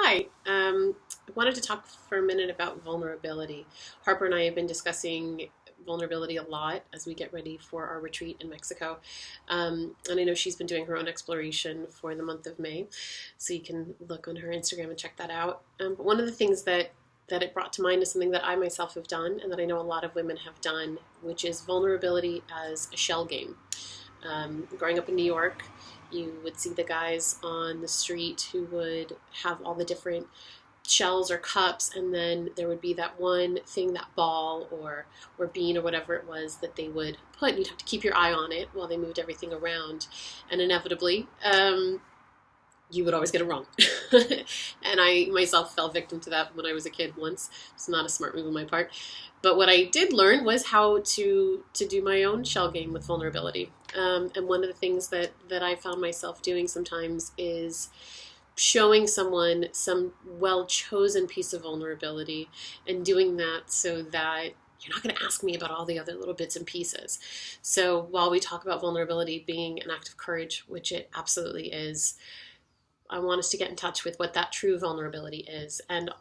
Hi. I wanted to talk for a minute about vulnerability. Harper and I have been discussing vulnerability a lot as we get ready for our retreat in Mexico. And I know she's been doing her own exploration for the month of May, so you can look on her Instagram and check that out. But one of the things that it brought to mind is something that I myself have done and that I know a lot of women have done, which is vulnerability as a shell game. Growing up in New York, you would see the guys on the street who would have all the different shells or cups, and then there would be that one thing, that ball or bean or whatever it was that they would put, and you'd have to keep your eye on it while they moved everything around. And inevitably, you would always get it wrong. And I myself fell victim to that when I was a kid once. It's not a smart move on my part. But what I did learn was how to do my own shell game with vulnerability. And one of the things that I found myself doing sometimes is showing someone some well-chosen piece of vulnerability and doing that so that you're not going to ask me about all the other little bits and pieces. So while we talk about vulnerability being an act of courage, which it absolutely is, I want us to get in touch with what that true vulnerability is and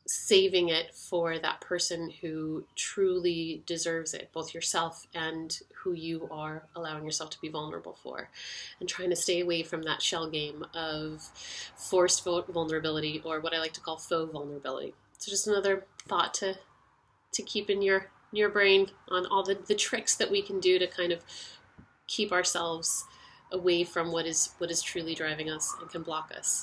saving it for that person who truly deserves it, both yourself and who you are allowing yourself to be vulnerable for, and trying to stay away from that shell game of forced vulnerability, or what I like to call faux vulnerability. So just another thought to keep in your brain on all the tricks that we can do to kind of keep ourselves away from what is truly driving us and can block us.